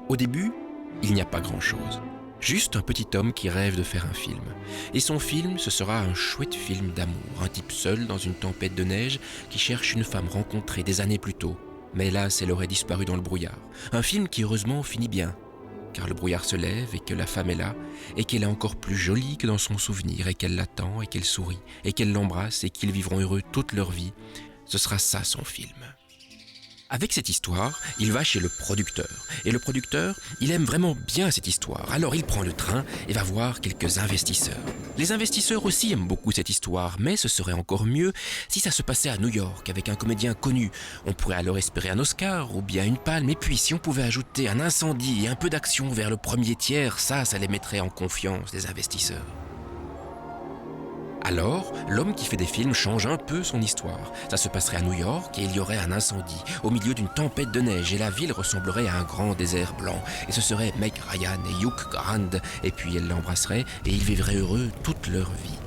Au début, il n'y a pas grand-chose. Juste un petit homme qui rêve de faire un film. Et son film, ce sera un chouette film d'amour. Un type seul dans une tempête de neige qui cherche une femme rencontrée des années plus tôt. Mais hélas, elle aurait disparu dans le brouillard. Un film qui heureusement finit bien. Car le brouillard se lève et que la femme est là, et qu'elle est encore plus jolie que dans son souvenir, et qu'elle l'attend, et qu'elle sourit, et qu'elle l'embrasse, et qu'ils vivront heureux toute leur vie. Ce sera ça son film. Avec cette histoire, il va chez le producteur. Et le producteur, il aime vraiment bien cette histoire. Alors il prend le train et va voir quelques investisseurs. Les investisseurs aussi aiment beaucoup cette histoire, mais ce serait encore mieux si ça se passait à New York avec un comédien connu. On pourrait alors espérer un Oscar ou bien une palme. Et puis si on pouvait ajouter un incendie et un peu d'action vers le premier tiers, ça les mettrait en confiance, les investisseurs. Alors, l'homme qui fait des films change un peu son histoire. Ça se passerait à New York et il y aurait un incendie au milieu d'une tempête de neige et la ville ressemblerait à un grand désert blanc. Et ce serait Meg Ryan et Hugh Grant et puis elle l'embrasserait et ils vivraient heureux toute leur vie.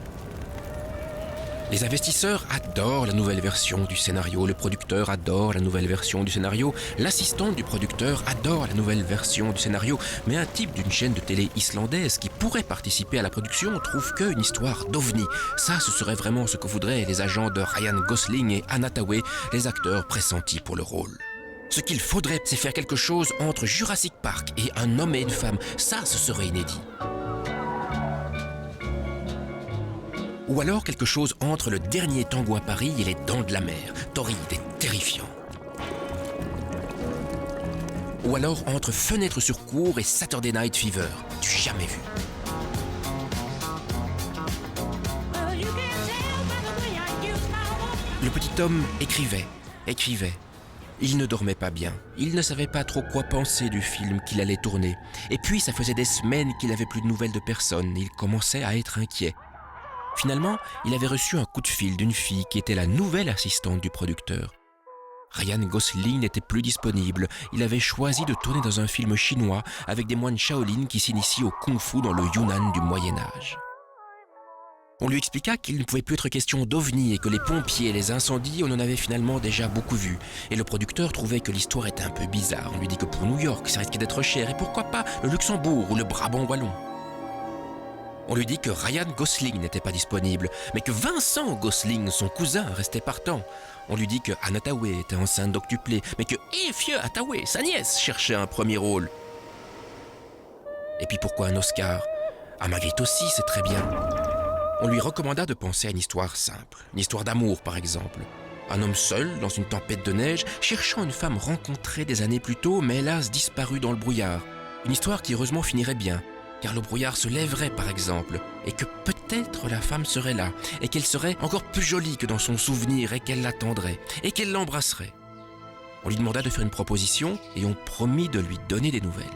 Les investisseurs adorent la nouvelle version du scénario, le producteur adore la nouvelle version du scénario, l'assistante du producteur adore la nouvelle version du scénario, mais un type d'une chaîne de télé islandaise qui pourrait participer à la production trouve qu'une histoire d'ovni. Ça, ce serait vraiment ce que voudraient les agents de Ryan Gosling et Anna Thaoué, les acteurs pressentis pour le rôle. Ce qu'il faudrait, c'est faire quelque chose entre Jurassic Park et un homme et une femme. Ça, ce serait inédit. Ou alors quelque chose entre le dernier tango à Paris et les dents de la mer, torride et terrifiant. Ou alors entre Fenêtre sur cour et Saturday Night Fever, du jamais vu. Le petit homme écrivait. Il ne dormait pas bien. Il ne savait pas trop quoi penser du film qu'il allait tourner. Et puis ça faisait des semaines qu'il n'avait plus de nouvelles de personne. Il commençait à être inquiet. Finalement, il avait reçu un coup de fil d'une fille qui était la nouvelle assistante du producteur. Ryan Gosling n'était plus disponible. Il avait choisi de tourner dans un film chinois avec des moines Shaolin qui s'initient au kung-fu dans le Yunnan du Moyen-Âge. On lui expliqua qu'il ne pouvait plus être question d'ovnis et que les pompiers et les incendies, on en avait finalement déjà beaucoup vu. Et le producteur trouvait que l'histoire était un peu bizarre. On lui dit que pour New York, ça risquait d'être cher et pourquoi pas le Luxembourg ou le Brabant wallon. On lui dit que Ryan Gosling n'était pas disponible, mais que Vincent Gosling, son cousin, restait partant. On lui dit que Anna Thaoué était enceinte d'octuplé, mais que Ifye Thaoué, sa nièce, cherchait un premier rôle. Et puis pourquoi un Oscar? Ah, Magritte aussi, c'est très bien. On lui recommanda de penser à une histoire simple, une histoire d'amour par exemple. Un homme seul, dans une tempête de neige, cherchant une femme rencontrée des années plus tôt, mais hélas disparue dans le brouillard. Une histoire qui heureusement finirait bien. Car le brouillard se lèverait par exemple, et que peut-être la femme serait là, et qu'elle serait encore plus jolie que dans son souvenir, et qu'elle l'attendrait, et qu'elle l'embrasserait. On lui demanda de faire une proposition, et on promit de lui donner des nouvelles.